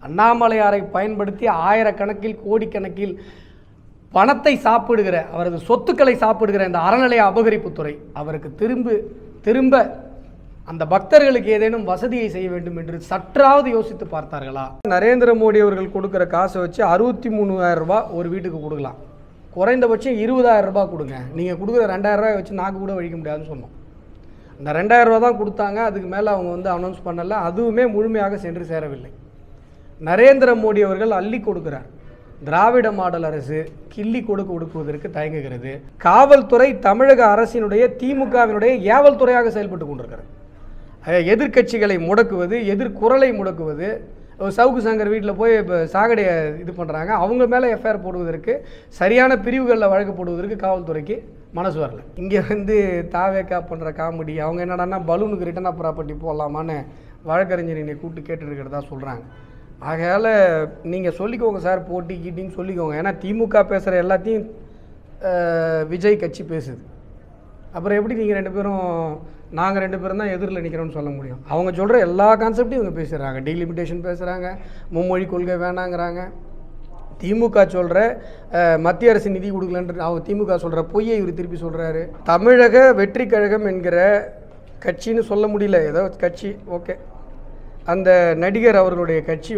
அண்ணாமலையாரை பயன்படுத்தி ஆயிரக்கணக்கில் கோடிக்கணக்கில் பணத்தை சாப்பிடுகிற, அவரது சொத்துக்களை சாப்பிடுகிற இந்த அறநிலைய அபகரிப்புத்துறை அவருக்கு திரும்ப அந்த பக்தர்களுக்கு ஏதேனும் வசதியை செய்ய வேண்டும் என்று சற்றாவது யோசித்து பார்த்தார்களா? நரேந்திர மோடி அவர்கள் கொடுக்குற காசை வச்சு 63,000 ரூபாய் ஒரு வீட்டுக்கு கொடுக்கலாம். குறைந்தபட்சம் 20,000 ரூபாய் கொடுங்க. நீங்கள் கொடுக்குற 2,000 ரூபாய் வச்சு நாக்கு கூட வழிக்க முடியாதுன்னு சொன்னோம். அந்த 2,000 ரூபா தான் கொடுத்தாங்க. அதுக்கு மேலே அவங்க அனௌன்ஸ் பண்ணலை. அதுவுமே முழுமையாக சென்று சேரவில்லை. நரேந்திர மோடி அவர்கள் அள்ளி கொடுக்கிறார். திராவிட மாடல் அரசு கிள்ளி கொடுக்குவதற்கு தயங்குகிறது. காவல்துறை தமிழக அரசினுடைய திமுகவினுடைய ஏவல் துறையாக செயல்பட்டு கொண்டிருக்கிறது. எதிர்கட்சிகளை முடக்குவது, எதிர்குரலை முடக்குவது. சவுக்கு சங்கர் வீட்டில் போய் இப்போ சாகடையை இது பண்ணுறாங்க. அவங்க மேலே எஃப்ஐஆர் போடுவதற்கு, சரியான பிரிவுகளில் வழக்கு போடுவதற்கு காவல்துறைக்கு மனசு வரல. இங்கே தாவேக்கா பண்ணுற காமெடி, அவங்க என்னடான்னா பலூனுக்கு ரிட்டர்ன் ப்ராப்பர்ட்டி போடலாமான்னு வழக்கறிஞரை கூப்பிட்டு கேட்டுருக்கிறதா சொல்கிறாங்க. ஆகையால் நீங்கள் சொல்லிக்கோங்க சார், போட்டி கீட்டின்னு சொல்லிக்கோங்க. ஏன்னா திமுக பேசுகிற எல்லாத்தையும் விஜய் கட்சி பேசுது. அப்புறம் எப்படி நீங்கள் 2 பேரும் நாங்கள் 2 பேரும் தான் எதிரில் நிற்கிறோம்னு சொல்ல முடியும்? அவங்க சொல்கிற எல்லா கான்செப்டையும் இவங்க பேசுகிறாங்க. டீலிமிட்டேஷன் பேசுகிறாங்க, மும்மொழி கொள்கை வேணாங்கிறாங்க. திமுக சொல்கிற மத்திய அரசு நிதி கொடுக்கலன்ற அவங்க திமுக சொல்கிற பொய்யை இவர் திருப்பி சொல்கிறாரு. தமிழக வெற்றி கழகம் என்கிற கட்சின்னு சொல்ல முடியல, ஏதோ கட்சி ஓகே. அந்த நடிகர் அவர்களுடைய கட்சி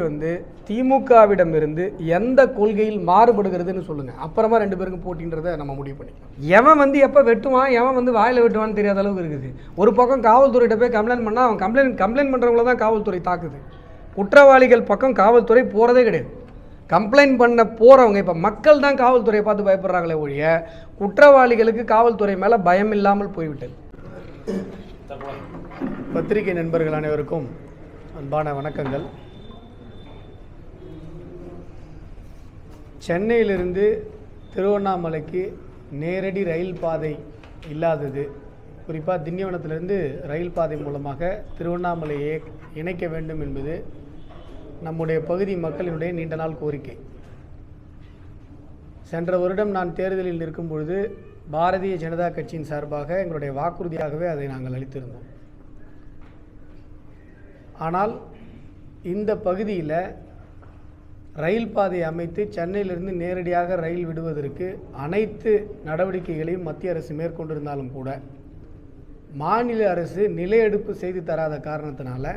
திமுகவிடமிருந்து எந்த கொள்கையில் மாறுபடுகிறதுன்னு சொல்லுங்கள். அப்புறமா 2 பேருக்கும் போட்டின்றதை நம்ம முடிவு பண்ணிக்கலாம். எவன் எப்போ வெட்டுவான், எவன் வாயில் வெட்டுவான்னு தெரியாத அளவுக்கு இருக்குது. ஒரு பக்கம் காவல்துறையிட்ட போய் கம்ப்ளைண்ட் பண்ணால் அவன் கம்ப்ளைண்ட் பண்ணுறவங்கள தான் காவல்துறை தாக்குது. குற்றவாளிகள் பக்கம் காவல்துறை போகிறதே கிடையாது. கம்ப்ளைண்ட் பண்ண போகிறவங்க இப்போ மக்கள் தான் காவல்துறையை பார்த்து பயப்படுறாங்களே ஒழிய குற்றவாளிகளுக்கு காவல்துறை மேலே பயம் இல்லாமல் போய்விட்டது. பத்திரிகை நண்பர்கள் அனைவருக்கும் அன்பான வணக்கங்கள். சென்னையிலிருந்து திருவண்ணாமலைக்கு நேரடி ரயில் பாதை இல்லாதது, குறிப்பாக திண்டிவனத்திலிருந்து ரயில் பாதை மூலமாக திருவண்ணாமலையை இணைக்க வேண்டும் என்பது நம்முடைய பகுதி மக்களினுடைய நீண்ட நாள் கோரிக்கை. சென்ற வருடம் நான் தேர்தலில் நிற்கும் பொழுது பாரதிய ஜனதா கட்சியின் சார்பாக எங்களுடைய வாக்குறுதியாகவே அதை நாங்கள் அளித்திருந்தோம். ஆனால் இந்த பகுதியில் ரயில் பாதை அமைத்து சென்னையிலிருந்து நேரடியாக ரயில் விடுவதற்கு அனைத்து நடவடிக்கைகளையும் மத்திய அரசு மேற்கொண்டிருந்தாலும் கூட மாநில அரசு நிலையெடுப்பு செய்து தராத காரணத்தினால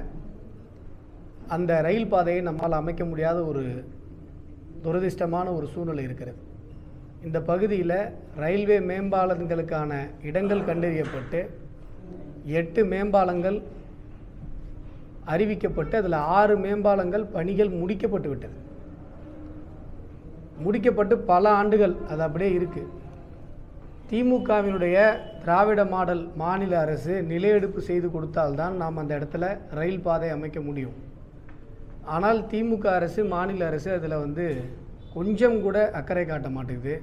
அந்த ரயில் பாதையை நம்மால் அமைக்க முடியாத ஒரு துரதிர்ஷ்டமான ஒரு சூழ்நிலை இருக்கிறது. இந்த பகுதியில் ரயில்வே மேம்பாலங்களுக்கான இடங்கள் கண்டறியப்பட்டு 8 மேம்பாலங்கள் அறிவிக்கப்பட்டு அதில் 6 மேம்பாலங்கள் பணிகள் முடிக்கப்பட்டு விட்டது. முடிக்கப்பட்டு பல ஆண்டுகள் அது அப்படியே இருக்குது. திமுகவினுடைய திராவிட மாடல் மாநில அரசு நிலையெடுப்பு செய்து கொடுத்தால்தான் நாம் அந்த இடத்துல ரயில் பாதை அமைக்க முடியும். ஆனால் திமுக அரசு மாநில அரசு அதில் கொஞ்சம் கூட அக்கறை காட்ட மாட்டேங்குது.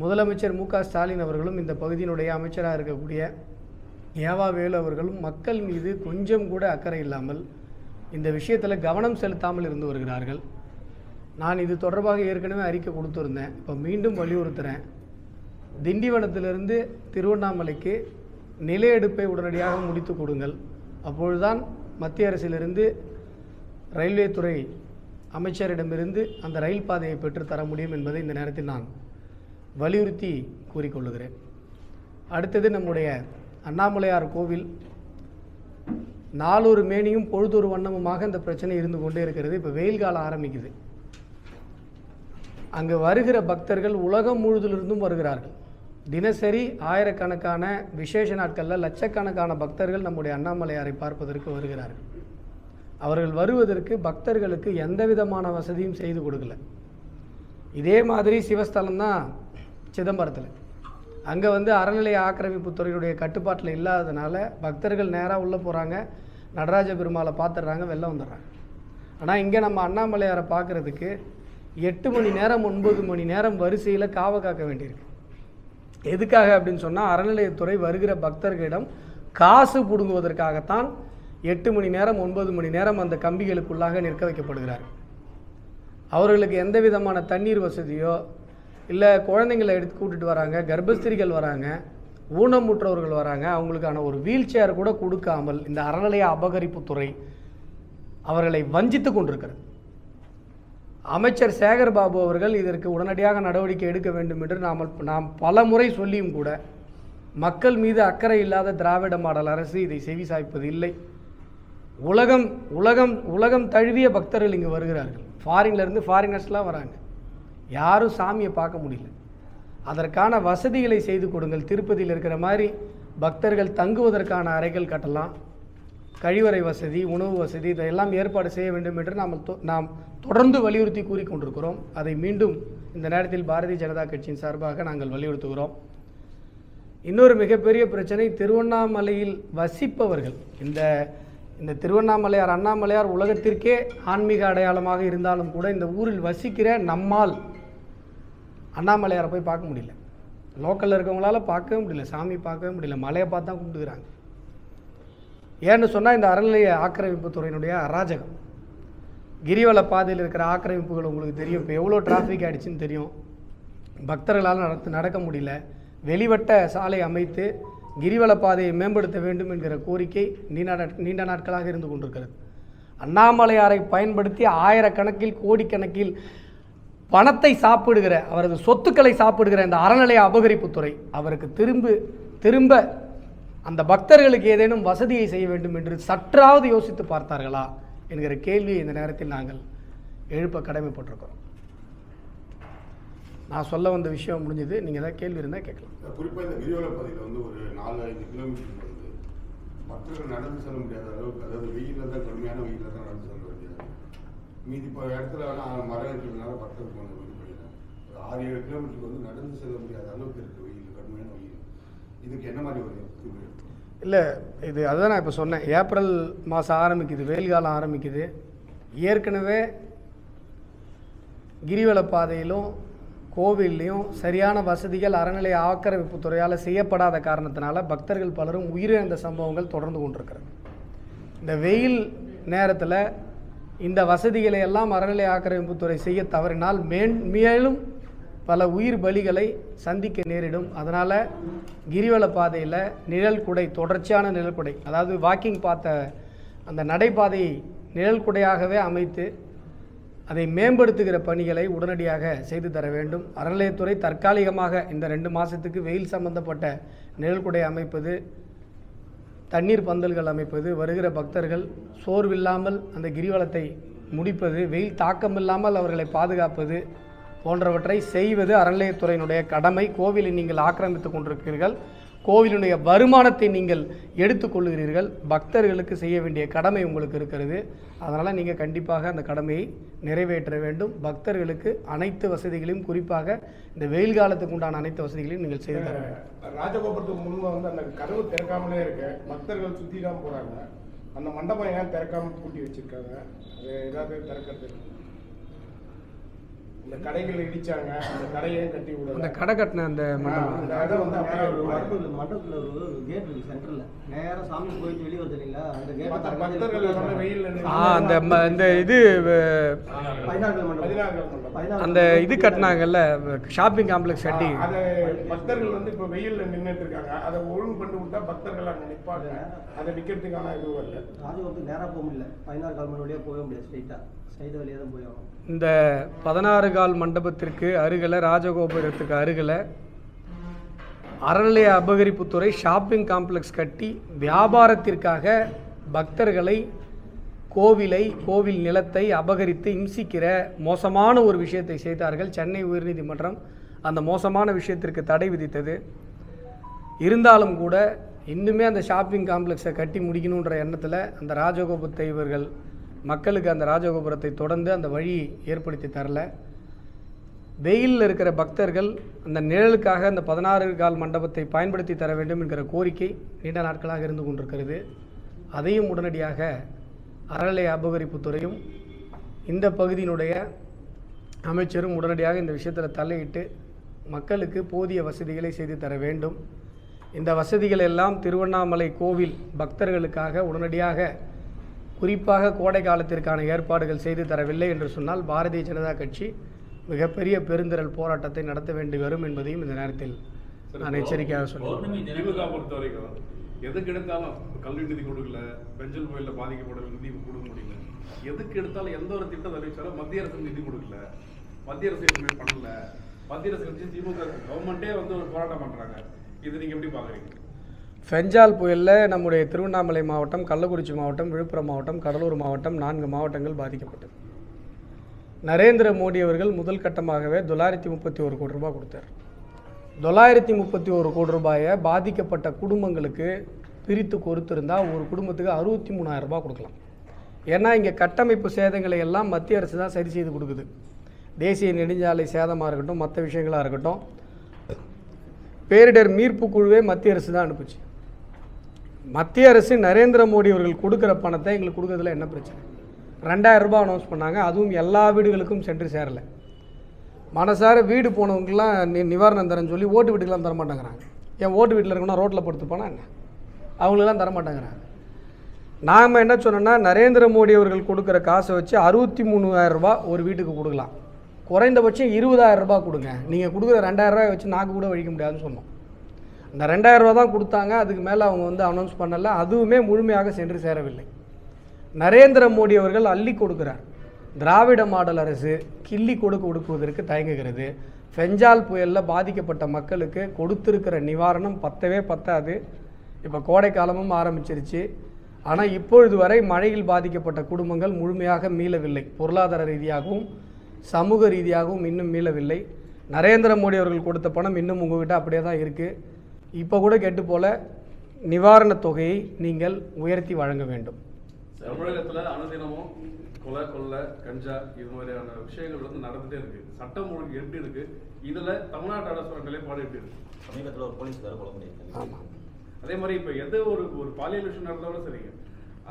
முதலமைச்சர் மு.க. ஸ்டாலின் அவர்களும் இந்த பகுதியினுடைய அமைச்சராக இருக்கக்கூடிய ஏவா வேலு அவர்களும் மக்கள் மீது கொஞ்சம் கூட அக்கறை இல்லாமல் இந்த விஷயத்தில் கவனம் செலுத்தாமல் இருந்து வருகிறார்கள். நான் இது தொடர்பாக ஏற்கனவே அறிக்கை கொடுத்துருந்தேன். இப்போ மீண்டும் வலியுறுத்துகிறேன். திண்டிவனத்திலிருந்து திருவண்ணாமலைக்கு நிலையெடுப்பை உடனடியாக முடித்து கொடுங்கள். அப்பொழுதுதான் மத்திய அரசிலிருந்து ரயில்வே துறை அமைச்சரிடமிருந்து அந்த ரயில் பாதையை பெற்றுத்தர முடியும் என்பதை இந்த நேரத்தில் நான் வலியுறுத்தி கூறிக்கொள்ளுகிறேன். அடுத்தது நம்முடைய அண்ணாமலையார் கோவில் நாளொரு மேனியும் பொழுதொரு வண்ணமுமாக இந்த பிரச்சனை இருந்து கொண்டே இருக்கிறது. இப்போ வெயில் காலம் ஆரம்பிக்குது. அங்கு வருகிற பக்தர்கள் உலகம் முழுவதிலிருந்தும் வருகிறார்கள். தினசரி ஆயிரக்கணக்கான விசேஷ நாட்களில் லட்சக்கணக்கான பக்தர்கள் நம்முடைய அண்ணாமலையாரை பார்ப்பதற்கு வருகிறார்கள். அவர்கள் வருவதற்கு பக்தர்களுக்கு எந்த விதமான வசதியும் செய்து கொடுக்கல. இதே மாதிரி சிவஸ்தலம் தான் சிதம்பரத்தில். அங்கே அறநிலைய ஆக்கிரமிப்பு துறையுடைய கட்டுப்பாட்டில் இல்லாததுனால பக்தர்கள் நேராக உள்ளே போகிறாங்க, நடராஜ பெருமாளை பார்த்துடுறாங்க, வெளில வந்துடுறாங்க. ஆனால் இங்கே நம்ம அண்ணாமலையாரை பார்க்குறதுக்கு 8 மணி நேரம் 9 மணி நேரம் வரிசையில் காவ காக்க வேண்டியிருக்கு. எதுக்காக அப்படின்னு சொன்னால் அறநிலையத்துறை வருகிற பக்தர்களிடம் காசு பிடுங்குவதற்காகத்தான் 8 மணி நேரம் 9 மணி நேரம் அந்த கம்பிகளுக்குள்ளாக நிற்க வைக்கப்படுகிறார். அவர்களுக்கு எந்த விதமான தண்ணீர் வசதியோ இல்லை குழந்தைங்களை எடுத்து கூட்டிகிட்டு வராங்க, கர்ப்பஸ்திரிகள் வராங்க, ஊனமுற்றவர்கள் வராங்க, அவங்களுக்கான ஒரு வீல் சேர் கூட கொடுக்காமல் இந்த அறநிலைய அபகரிப்புத்துறை அவர்களை வஞ்சித்து கொண்டிருக்கிறது. அமைச்சர் சேகர் பாபு அவர்கள் இதற்கு உடனடியாக நடவடிக்கை எடுக்க வேண்டும் என்று நாம் பல முறை சொல்லியும் கூட மக்கள் மீது அக்கறை இல்லாத திராவிட மாடல் அரசு இதை செவிசாய்ப்பது இல்லை. உலகம் உலகம் உலகம் தழுவிய பக்தர்கள் இங்கு வருகிறார்கள். ஃபாரின்லேருந்து ஃபாரினர்ஸ்லாம் வராங்க. யாரும் சாமியை பார்க்க முடியல. அதற்கான வசதிகளை செய்து கொடுங்கள். திருப்பதியில் இருக்கிற மாதிரி பக்தர்கள் தங்குவதற்கான அறைகள் கட்டலாம், கழிவறை வசதி, உணவு வசதி, இதையெல்லாம் ஏற்பாடு செய்ய வேண்டும் என்று நாம் தொடர்ந்து வலியுறுத்தி கூறிக்கொண்டிருக்கிறோம். அதை மீண்டும் இந்த நேரத்தில் பாரதிய ஜனதா கட்சியின் சார்பாக நாங்கள் வலியுறுத்துகிறோம். இன்னொரு மிகப்பெரிய பிரச்சனை, திருவண்ணாமலையில் வசிப்பவர்கள். இந்த திருவண்ணாமலையார் அண்ணாமலையார் உலகத்திற்கே ஆன்மீக அடையாளமாக இருந்தாலும் கூட இந்த ஊரில் வசிக்கிற நம்மால் அண்ணாமலையாரை போய் பார்க்க முடியல. லோக்கலில் இருக்கவங்களால பார்க்கவே முடியல, சாமி பார்க்கவே முடியல, மலையை பார்த்து தான் கும்பிட்டுக்கிறாங்க. ஏன்னு சொன்னால் இந்த அறநிலைய ஆக்கிரமிப்பு துறையினுடைய அராஜகம். கிரிவல பாதையில் இருக்கிற ஆக்கிரமிப்புகள் உங்களுக்கு தெரியும். இப்போ எவ்வளோ டிராஃபிக் ஆகிடுச்சின்னு தெரியும். பக்தர்களால் நடக்க முடியல. வெளிவட்ட சாலை அமைத்து கிரிவல பாதையை மேம்படுத்த வேண்டும் என்கிற கோரிக்கை நீண்ட நாட்களாக இருந்து கொண்டிருக்கிறது. அண்ணாமலையாரை பயன்படுத்தி ஆயிரக்கணக்கில் கோடிக்கணக்கில் பணத்தை சாப்பிடுகிற, அவரது சொத்துக்களை சாப்பிடுகிற இந்த அறநிலைய அபகரிப்புத்துறை அவருக்கு திரும்ப அந்த பக்தர்களுக்கு ஏதேனும் வசதியை செய்ய வேண்டும் என்று சற்றாவது யோசித்து பார்த்தார்களா என்கிற கேள்வியை இந்த நேரத்தில் நாங்கள் எழுப்ப கடமைப்பட்டிருக்கிறோம். நான் சொல்ல வந்த விஷயம் முடிஞ்சது. நீங்கள் ஏதாவது கேள்வி இருந்தால் கேட்கலாம். குறிப்பாக இந்த கிரிவல பாதையில் வந்து ஒரு 4-5 கிலோமீட்டர் வந்து மக்கள் நடந்து செல்ல முடியாத அளவுக்கு, அதாவது வெயிலில் தான், கடுமையான வெயிலில் தான் நடந்து செல்ல வேண்டியது. மீதி இப்போ இடத்துல வேணால் மரம் இருக்கிறதுனால பக்தர்கள் கொஞ்சம் இது பண்ணிடுறாங்க. ஒரு 6-7 கிலோமீட்டருக்கு வந்து நடந்து செல்ல முடியாத அளவுக்கு இருக்குது வெயில், கடுமையான வெயில். இதுக்கு என்ன மாதிரி ஒரு இல்லை, இது அதுதான் நான் இப்போ சொன்னேன். ஏப்ரல் மாதம் ஆரம்பிக்குது, வெயில் காலம் ஆரம்பிக்குது. ஏற்கனவே கிரிவல பாதையிலும் கோவில்லையும் சரியான வசதிகள் அறநிலைய ஆக்கிரமிப்பு துறையால் செய்யப்படாத காரணத்தினால பக்தர்கள் பலரும் உயிரிழந்த சம்பவங்கள் தொடர்ந்து கொண்டிருக்கிறது. இந்த வெயில் நேரத்தில் இந்த வசதிகளை எல்லாம் அறநிலைய ஆக்கிரமிப்பு துறை செய்ய தவறினால் மேலும் பல உயிர் பலிகளை சந்திக்க நேரிடும். அதனால் கிரிவல பாதையில் நிழல் குடை, தொடர்ச்சியான நிழல் குடை, அதாவது வாக்கிங் பார்த்த அந்த நடைபாதையை நிழல் குடையாகவே அமைத்து அதை மேம்படுத்துகிற பணிகளை உடனடியாக செய்து தர வேண்டும். அறநிலையத்துறை தற்காலிகமாக இந்த 2 மாதத்துக்கு வெயில் சம்பந்தப்பட்ட நிழல் குடை அமைப்பது, தண்ணீர் பந்தல்கள் அமைப்பது, வருகிற பக்தர்கள் சோர்வில்லாமல் அந்த கிரிவலத்தை முடிப்பது, வெயில் தாக்கமில்லாமல் அவர்களை பாதுகாப்பது போன்றவற்றை செய்வது அறநிலையத்துறையினுடைய கடமை. கோவிலை நீங்கள் ஆக்கிரமித்து கொண்டிருக்கிறீர்கள், கோவிலுடைய வருமானத்தை நீங்கள் எடுத்துக்கொள்கிறீர்கள். பக்தர்களுக்கு செய்ய வேண்டிய கடமை உங்களுக்கு இருக்கிறது. அதனால் நீங்கள் கண்டிப்பாக அந்த கடமையை நிறைவேற்ற வேண்டும். பக்தர்களுக்கு அனைத்து வசதிகளையும், குறிப்பாக இந்த வெயில் காலத்துக்கு உண்டான அனைத்து வசதிகளையும் நீங்கள் செய்து தர வேண்டும். ராஜகோபுரத்துக்கு முன்பு வந்து அந்த கதவு திறக்காமலே இருக்கு, பக்தர்கள் சுற்றி தான் போகிறாங்க. அந்த மண்டபம் ஏன் திறக்காம பூட்டி வச்சிருக்காங்க? அது ஏதாவது திறக்கிறது? இந்த கடைகள் இடிச்சாங்க, அந்த கடையே கட்டி விடுறாங்க. அந்த கடை கட்டின அந்த மண்டபத்தில் ஒரு கேட் இருக்கு சென்டர்ல, நேரா சாமி போயிட்டு வெளியே வருது இல்லைங்களா, அந்த கேட் பக்தர்கள் எல்லாமே வெயில் அந்த இது 16 அந்த இது கட்டினாங்கல்ல, ஷாப்பிங் காம்ப்ளெக்ஸ் கட்டி, அதை பக்தர்கள் வந்து இப்போ வெயில்ல நின்றுட்டு இருக்காங்க. அதை ஒழுங்கு பண்ணி விட்டா பக்தர்கள் அங்கே நிற்பாங்க. அதை விற்கிறதுக்கான இது வரல. ராஜகோபுரத்துக்கு நேராக போக முடியல, 16 கால் மணி வழியாக போக முடியாது, ஸ்ட்ரைட்டாக சைடு வழியாக தான் போய் ஆகும். இந்த 16 கால் மண்டபத்திற்கு அருகில், ராஜகோபுரத்துக்கு அருகில் அறநிலைய அபகரிப்புத்துறை ஷாப்பிங் காம்ப்ளெக்ஸ் கட்டி வியாபாரத்திற்காக பக்தர்களை, கோவிலை, கோவில் நிலத்தை அபகரித்து இம்சிக்கிற மோசமான ஒரு விஷயத்தை செய்தார்கள். சென்னை உயர்நீதிமன்றம் அந்த மோசமான விஷயத்திற்கு தடை விதித்தது. இருந்தாலும் கூட இன்னுமே அந்த ஷாப்பிங் காம்ப்ளெக்ஸை கட்டி முடிக்கணுன்ற எண்ணத்தில் அந்த ராஜகோபுரத்தை இவர்கள் மக்களுக்கு அந்த ராஜகோபுரத்தை தொடர்ந்து அந்த வழி ஏற்படுத்தி தரல. வெயிலில் இருக்கிற பக்தர்கள் அந்த நிழலுக்காக அந்த 16 கால் மண்டபத்தை பயன்படுத்தி தர வேண்டும் என்கிற கோரிக்கை நீண்ட நாட்களாக இருந்து கொண்டிருக்கிறது. அதையும் உடனடியாக அறநிலைய அபகரிப்புத்துறையும் இந்த பகுதியினுடைய அமைச்சரும் உடனடியாக இந்த விஷயத்தில் தலையிட்டு மக்களுக்கு போதிய வசதிகளை செய்து தர வேண்டும். இந்த வசதிகள் எல்லாம் திருவண்ணாமலை கோவில் பக்தர்களுக்காக உடனடியாக, குறிப்பாக கோடை காலத்திற்கான ஏற்பாடுகள் செய்து தரவில்லை என்று சொன்னால் பாரதிய ஜனதா கட்சி மிகப்பெரிய பெருந்திரள் போராட்டத்தை நடத்த வேண்டி வரும் என்பதையும் இந்த நேரத்தில் நான் எச்சரிக்கையாக சொல்லுவேன். திமுக பொறுத்த வரைக்கும் எதுக்கு எடுத்தாலும் கல்வி நிதி கொடுக்கல, பெஞ்சல் புயலில் பாதிக்கப்பட்ட நிதி கொடுக்க முடியல, எதுக்கு எடுத்தாலும் எந்த ஒரு திட்டம் அறிவிச்சாலும் மத்திய அரசு நிதி கொடுக்கல, மத்திய அரசு எதுவுமே பண்ணல, மத்திய அரசு வச்சு திமுக கவர்மெண்ட்டே வந்து ஒரு போராட்டம் பண்றாங்க. இது நீங்க எப்படி பாக்குறீங்க? ஃபெஞ்சால் புயலில் நம்முடைய திருவண்ணாமலை மாவட்டம், கள்ளக்குறிச்சி மாவட்டம், விழுப்புரம் மாவட்டம், கடலூர் மாவட்டம் 4 மாவட்டங்கள் பாதிக்கப்பட்டது. நரேந்திர மோடி அவர்கள் முதல் கட்டமாகவே 931 கோடி ரூபாய் கொடுத்தார். 931 கோடி ரூபாயை பாதிக்கப்பட்ட குடும்பங்களுக்கு பிரித்து கொடுத்துருந்தால் ஒரு குடும்பத்துக்கு 63,000 ரூபாய் கொடுக்கலாம். ஏன்னா இங்கே கட்டமைப்பு சேதங்களை எல்லாம் மத்திய அரசு தான் சரி செய்து கொடுக்குது. தேசிய நெடுஞ்சாலை சேதமாக இருக்கட்டும், மற்ற விஷயங்களாக இருக்கட்டும், பேரிடர் மீட்பு குழுவே மத்திய அரசு தான் அனுப்புச்சு. மத்திய அரசு நரேந்திர மோடி அவர்கள் கொடுக்குற பணத்தை எங்களுக்கு கொடுக்கறதுல என்ன பிரச்சனை? 2,000 ரூபாய் அனௌன்ஸ் பண்ணாங்க, அதுவும் எல்லா வீடுகளுக்கும் சென்று சேரலை. மனசார வீடு போனவங்கெல்லாம் நிவாரணம் தரேன்னு சொல்லி ஓட்டு வீட்டுக்கெல்லாம் தரமாட்டேங்கிறாங்க. என் ஓட்டு வீட்டில் இருக்கணும் ரோட்டில் படுத்துப்பானா என்ன? அவங்களெல்லாம் தரமாட்டேங்கிறாங்க. நாம் என்ன சொன்னோன்னா, நரேந்திர மோடி அவர்கள் கொடுக்குற காசை வச்சு 63,000 ரூபாய் ஒரு வீட்டுக்கு கொடுக்கலாம். குறைந்தபட்சம் 20,000 ரூபாய் கொடுங்க. நீங்கள் கொடுக்குற 2,000 ரூபாய் வச்சு நாக்கு கூட வழிக்க முடியாதுன்னு சொன்னோம். அந்த 2,000 ரூபா தான் கொடுத்தாங்க. அதுக்கு மேலே அவங்க வந்து அனௌன்ஸ் பண்ணலை. அதுவுமே முழுமையாக சென்று சேரவில்லை. நரேந்திர மோடி அவர்கள் அள்ளி கொடுக்கிறார். திராவிட மாடல் அரசு கிள்ளி கொடுக்குவதற்கு தயங்குகிறது. ஃபெஞ்சால் புயலில் பாதிக்கப்பட்ட மக்களுக்கு கொடுத்துருக்கிற நிவாரணம் பத்தவே பத்தாது. இப்போ கோடை காலமும் ஆரம்பிச்சிருச்சு. ஆனால் இப்பொழுது வரை மழையில் பாதிக்கப்பட்ட குடும்பங்கள் முழுமையாக மீளவில்லை. பொருளாதார ரீதியாகவும் சமூக ரீதியாகவும் இன்னும் மீளவில்லை. நரேந்திர மோடி அவர்கள் கொடுத்த பணம் இன்னும் உங்கள்கிட்ட அப்படியே தான் இருக்குது. இப்போ கூட கேட்டு போல நிவாரணத் தொகையை நீங்கள் உயர்த்தி வழங்க வேண்டும். தமிழகத்தில் அனுதினமும் கொலை, கொள்ளை, கஞ்சா இது மாதிரியான விஷயங்கள் வந்து நடந்துட்டே இருக்கு. சட்டம் ஒழுங்கு எப்படி இருக்கு? இதுல தமிழ்நாட்டு அரசோட நிலைப்பாடு எப்படி இருக்கு? சமீபத்தில் ஒரு போலீஸ்கார கொலை பண்ணியிருக்காங்க. ஆமாம். அதே மாதிரி இப்போ எது ஒரு பாலியல் விஷயம் நடந்தாலும் சரிங்க,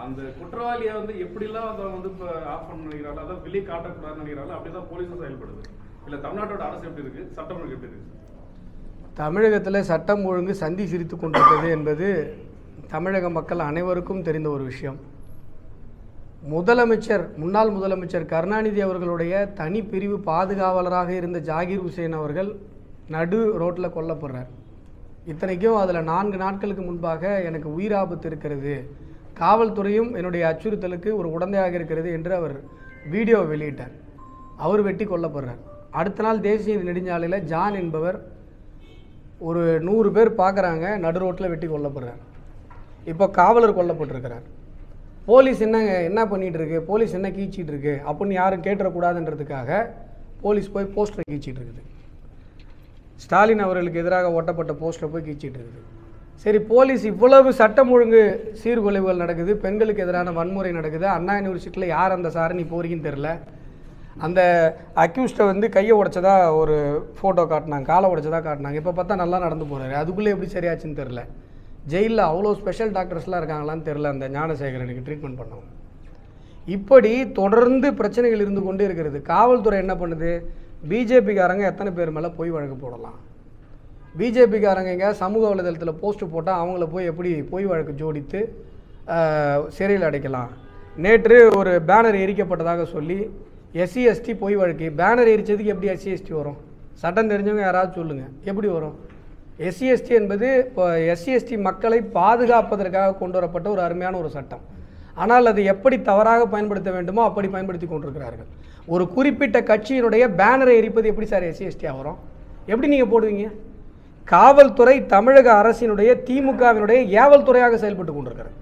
அந்த குற்றவாளியை வந்து எப்படிலாம் அதை வந்து இப்போ ஆஃப் பண்ண நினைக்கிறாங்களோ, அதை வெளியே காட்டக்கூடாதுன்னு நினைக்கிறாங்களோ, அப்படிதான் போலீஸும் செயல்படுது. இல்லை தமிழ்நாட்டோட அரசு எப்படி இருக்கு? சட்டம் ஒழுங்கு எப்படி இருக்கு? தமிழகத்தில் சட்டம் ஒழுங்கு சந்தி சிரித்து கொண்டிருக்கிறது என்பது தமிழக மக்கள் அனைவருக்கும் தெரிந்த ஒரு விஷயம். முன்னாள் முதலமைச்சர் கருணாநிதி அவர்களுடைய தனி பிரிவு பாதுகாவலராக இருந்த ஜாகிர் ஹுசேன் அவர்கள் நடு ரோட்டில் கொல்லப்படுறார். இத்தனைக்கும் அதில் 4 நாட்களுக்கு முன்பாக எனக்கு உயிர் ஆபத்து இருக்கிறது, காவல்துறையும் என்னுடைய அச்சுறுத்தலுக்கு ஒரு உடந்தையாக இருக்கிறது என்று அவர் வீடியோ வெளியிட்டார். அவர் வெட்டி கொல்லப்படுறார். அடுத்த நாள் தேசிய நெடுஞ்சாலையில் ஜான் என்பவர் ஒரு 100 பேர் பார்க்குறாங்க, நடு ரோட்டில் வெட்டி கொல்லப்படுறார். இப்போ காவலர் கொல்லப்பட்டிருக்கிறார். போலீஸ் என்ன பண்ணிகிட்டு இருக்கு, போலீஸ் என்ன கீச்சிட்டு இருக்கு அப்படின்னு யாரும் கேட்டுறக்கூடாதுன்றதுக்காக போலீஸ் போய் போஸ்டரை கீச்சிட்டு இருக்குது. ஸ்டாலின் அவர்களுக்கு எதிராக ஒட்டப்பட்ட போஸ்டரை போய் கீச்சிட்டு இருக்குது. சரி, போலீஸ் இவ்வளவு சட்டம் ஒழுங்கு சீர்குலைவுகள் நடக்குது, பெண்களுக்கு எதிரான வன்முறை நடக்குது, அண்ணா யூனிவர்சிட்டியில் யார் அந்த சாரணி போறீங்கன்னு தெரில, அந்த அக்யூஸ்டை வந்து கையை உடைச்சதா ஒரு ஃபோட்டோ காட்டினாங்க, காலை உடைச்சதா காட்டினாங்க. இப்போ பார்த்தா நல்லா நடந்து போகிறாரு. அதுக்குள்ளே எப்படி சரியாச்சுன்னு தெரில. ஜெயிலில் அவ்வளோ ஸ்பெஷல் டாக்டர்ஸ்லாம் இருக்காங்களான்னு தெரில அந்த ஞானசேகரனுக்கு ட்ரீட்மெண்ட் பண்ணவங்க. இப்படி தொடர்ந்து பிரச்சனைகள் இருந்து கொண்டே இருக்கிறது. காவல்துறை என்ன பண்ணுது? பிஜேபிக்காரங்க எத்தனை பேர் மேலே போய் வழக்கு போடலாம்? பிஜேபிக்காரங்க எங்கே சமூக வலைதளத்தில் போஸ்ட்டு போட்டால் அவங்கள போய் எப்படி பொய் வழக்கு ஜோடித்து சிறையில் அடைக்கலாம்? நேற்று ஒரு பேனர் எரிக்கப்பட்டதாக சொல்லி எஸ்சி எஸ்டி பொய் வழக்கு. பேனர் எரிச்சதுக்கு எப்படி எஸ்சி எஸ்டி வரும்? சட்டம் தெரிஞ்சவங்க யாராவது சொல்லுங்கள், எப்படி வரும்? எஸ்சி எஸ்டி என்பது இப்போ எஸ்சி எஸ்டி மக்களை பாதுகாப்பதற்காக கொண்டு வரப்பட்ட ஒரு அருமையான ஒரு சட்டம். ஆனால் அது எப்படி தவறாக பயன்படுத்த வேண்டுமோ அப்படி பயன்படுத்தி கொண்டிருக்கிறார்கள். ஒரு குறிப்பிட்ட கட்சியினுடைய பேனரை எரிப்பது எப்படி சார் எஸ்சி எஸ்டியாக வரும்? எப்படி நீங்கள் போடுவீங்க? காவல்துறை தமிழக அரசினுடைய திமுகவினுடைய ஏவல் துறையாக செயல்பட்டு கொண்டிருக்கிறது.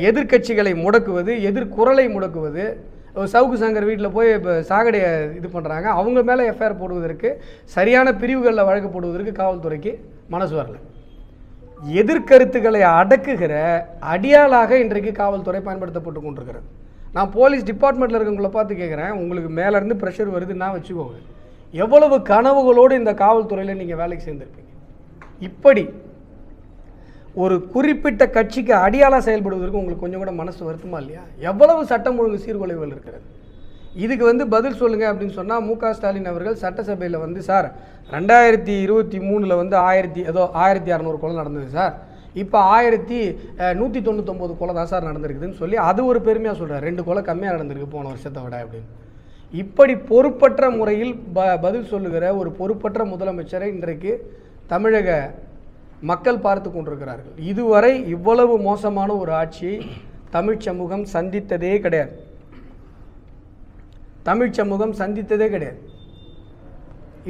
எதிர்கட்சிகளை முடக்குவது, எதிர்குரலை முடக்குவது. சவுக்கு சங்கர் வீட்டில் போய் இப்போ சாகடையை இது பண்ணுறாங்க, அவங்க மேலே எஃப்ஐஆர் போடுவதற்கு, சரியான பிரிவுகளில் வழக்கு போடுவதற்கு காவல்துறைக்கு மனசு வரல. எதிர்கருத்துக்களை அடக்குகிற அடியாளாக இன்றைக்கு காவல்துறை பயன்படுத்தப்பட்டு கொண்டிருக்கிறது. நான் போலீஸ் டிபார்ட்மெண்ட்டில் இருக்கவங்களை பார்த்து கேட்குறேன், உங்களுக்கு மேலேருந்து ப்ரெஷர் வருதுன்னா வச்சுக்கோங்க, எவ்வளவு கனவுகளோடு இந்த காவல்துறையில் நீங்கள் வேலைக்கு சேர்ந்துருப்பீங்க. இப்படி ஒரு குறிப்பிட்ட கட்சிக்கு அடியாளாக செயல்படுவதற்கு உங்களுக்கு கொஞ்சம் கூட மனசு வருத்தமா இல்லையா? எவ்வளவு சட்டம் ஒழுங்கு சீர்குலைவுகள் இருக்கிறது. இதுக்கு வந்து பதில் சொல்லுங்கள் அப்படின்னு சொன்னால் மு.க. ஸ்டாலின் அவர்கள் சட்டசபையில் வந்து, சார் 2023 வந்து 1600 கொலை நடந்தது சார், இப்போ 1199 கொலை தான் சார் நடந்திருக்குதுன்னு சொல்லி அது ஒரு பெருமையாக சொல்கிறார். 2 கொலை கம்மியாக நடந்திருக்கு போன வருஷத்தை விட அப்படின்னு. இப்படி பொறுப்பற்ற முறையில் பதில் சொல்லுகிற ஒரு பொறுப்பற்ற முதலமைச்சரை இன்றைக்கு தமிழக மக்கள் பார்த்து கொண்டிருக்கிறார்கள். இதுவரை இவ்வளவு மோசமான ஒரு ஆட்சியை தமிழ் சமூகம் சந்தித்ததே கிடையாது. தமிழ் சமூகம் சந்தித்ததே கிடையாது.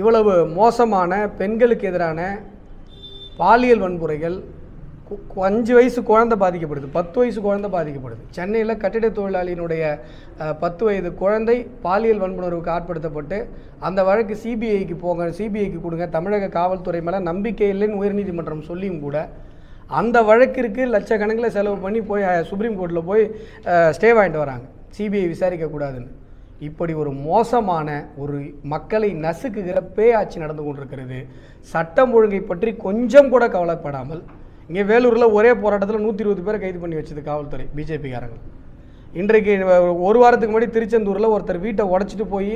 இவ்வளவு மோசமான பெண்களுக்கு எதிரான பாலியல் வன்முறைகள் 5 வயசு குழந்தை பாதிக்கப்படுது, 10 வயசு குழந்தை பாதிக்கப்படுது. சென்னையில் கட்டிட தொழிலாளியினுடைய 10 வயது குழந்தை பாலியல் வன்புணர்வுக்கு ஆட்படுத்தப்பட்டு அந்த வழக்கு சிபிஐக்கு போங்க, சிபிஐக்கு கொடுங்க, தமிழக காவல்துறை மேலே நம்பிக்கை இல்லைன்னு உயர்நீதிமன்றம் சொல்லியும் கூட அந்த வழக்கிற்கு லட்சக்கணக்கில் செலவு பண்ணி போய் சுப்ரீம் கோர்ட்டில் போய் ஸ்டே வாங்கிட்டு வராங்க, சிபிஐ விசாரிக்கக்கூடாதுன்னு. இப்படி ஒரு மோசமான ஒரு மக்களை நசுக்குகிற பேயாட்சி நடந்து கொண்டிருக்கிறது. சட்டம் ஒழுங்கை பற்றி கொஞ்சம் கூட கவலைப்படாமல் இங்கே வேலூரில் ஒரே போராட்டத்தில் 120 பேரை கைது பண்ணி வச்சது காவல்துறை, பிஜேபிக்காரங்க. இன்றைக்கு ஒரு வாரத்துக்கு முன்னாடி திருச்செந்தூரில் ஒருத்தர் வீட்டை உடச்சிட்டு போய்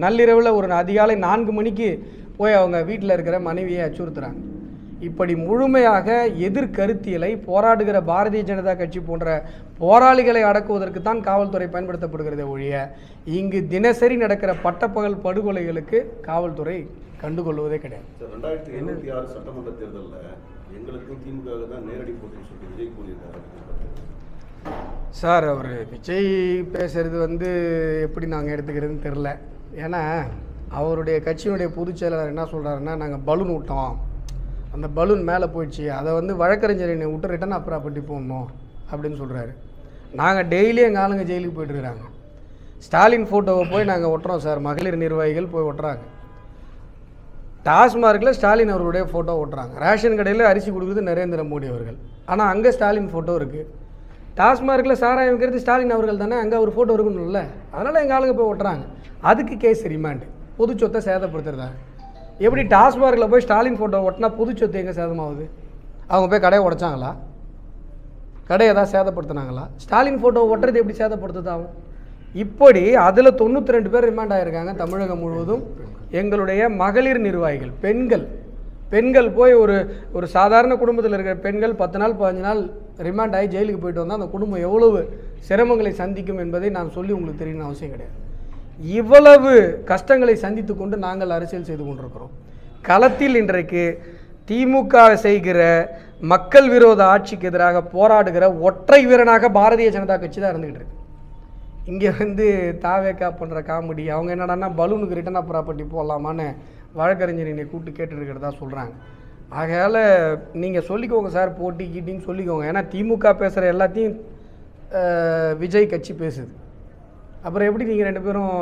நள்ளிரவில் ஒரு அதிகாலை 4 மணிக்கு போய் அவங்க வீட்டில் இருக்கிற மனைவியை அச்சுறுத்துறாங்க. இப்படி முழுமையாக எதிர்கருத்தியலை போராடுகிற பாரதிய ஜனதா கட்சி போன்ற போராளிகளை அடக்குவதற்கு தான் காவல்துறை பயன்படுத்தப்படுகிறதே ஒழிய இங்கு தினசரி நடக்கிற பட்டப்பகல் படுகொலைகளுக்கு காவல்துறை கண்டுகொள்வதே கிடையாது. 2026 சட்டமன்ற தேர்தலில் எங்களுக்கும் திமுக தான் நேரடி போட்டின்னு சொல்லி விஜய் கூறியிருக்காரு. சார், அவர் விஜய் பேசுகிறது எப்படி நாங்கள் எடுத்துக்கிறதுன்னு தெரில. ஏன்னா அவருடைய கட்சியினுடைய பொதுச் செயலாளர் என்ன சொல்கிறாருன்னா, நாங்கள் பலூன் விட்டோம், அந்த பலூன் மேலே போயிடுச்சு, அதை வழக்கறிஞரை விட்டு ரிட்டன் ப்ராப்பர்ட்டி போடணும் அப்படின்னு சொல்கிறாரு. நாங்கள் டெய்லி எங்கள் ஆளுங்க ஜெயிலுக்கு போய்ட்டுருக்குறாங்க. ஸ்டாலின் ஃபோட்டோவை போய் நாங்கள் ஒட்டுறோம் சார், மகளிர் நிர்வாகிகள் போய் ஒட்டுறாங்க. டாஸ்மார்க்கில் ஸ்டாலின் அவர்களுடைய ஃபோட்டோ ஓட்டுறாங்க. ரேஷன் கடையில் அரிசி கொடுக்குறது நரேந்திர மோடி அவர்கள், ஆனால் அங்கே ஸ்டாலின் ஃபோட்டோ இருக்குது. டாஸ்மார்க்கில் சாராயம் வைக்கிறது ஸ்டாலின் அவர்கள் தானே, அங்கே ஒரு ஃபோட்டோ இருக்கணும்ல, அதனால் எங்கள் ஆளுங்க போய் ஓட்டுறாங்க. அதுக்கு கேஸ் ரிமாண்டு, பொது சொத்தை சேதப்படுத்துறதா? எப்படி டாஸ்மார்க்கில் போய் ஸ்டாலின் ஃபோட்டோ ஓட்டினா பொது சொத்து எங்கே சேதமாகுது? அவங்க போய் கடையை உடைச்சாங்களா? கடையை ஏதாவது சேதப்படுத்தினாங்களா? ஸ்டாலின் ஃபோட்டோ ஓட்டுறது எப்படி சேதப்படுத்துதாகும்? இப்படி அதில் 92 பேர் ரிமாண்ட் ஆகியிருக்காங்க தமிழகம் முழுவதும். எங்களுடைய மகளிர் நிர்வாகிகள், பெண்கள் போய் ஒரு சாதாரண குடும்பத்தில் இருக்கிற பெண்கள் 10 நாள் 15 நாள் ரிமாண்ட் ஆகி ஜெயிலுக்கு போயிட்டு வந்தால் அந்த குடும்பம் எவ்வளவு சிரமங்களை சந்திக்கும் என்பதை நான் சொல்லி உங்களுக்கு தெரியணும்னு அவசியம் கிடையாது. இவ்வளவு கஷ்டங்களை சந்தித்து கொண்டு நாங்கள் அரசியல் செய்து கொண்டிருக்கிறோம். களத்தில் இன்றைக்கு திமுக செய்கிற மக்கள் விரோத ஆட்சிக்கு எதிராக போராடுகிற ஒற்றை வீரனாக பாரதிய ஜனதா கட்சி தான் இருந்துகிட்டு இருக்கு. இங்கே தாவேக்கா பண்ணுற காமெடி, அவங்க என்னடான்னா பலூனுக்கு ரிட்டன் ப்ராப்பர்ட்டி போடலாமான்னு வழக்கறிஞரை கூப்பிட்டு கேட்டுருக்கிறதா சொல்கிறாங்க. ஆகையால் நீங்கள் சொல்லிக்கோங்க சார், போட்டி கீட்டின்னு சொல்லிக்கோங்க. ஏன்னா திமுக பேசுகிற எல்லாத்தையும் விஜய் கட்சி பேசுது. அப்புறம் எப்படி நீங்கள் 2 பேரும்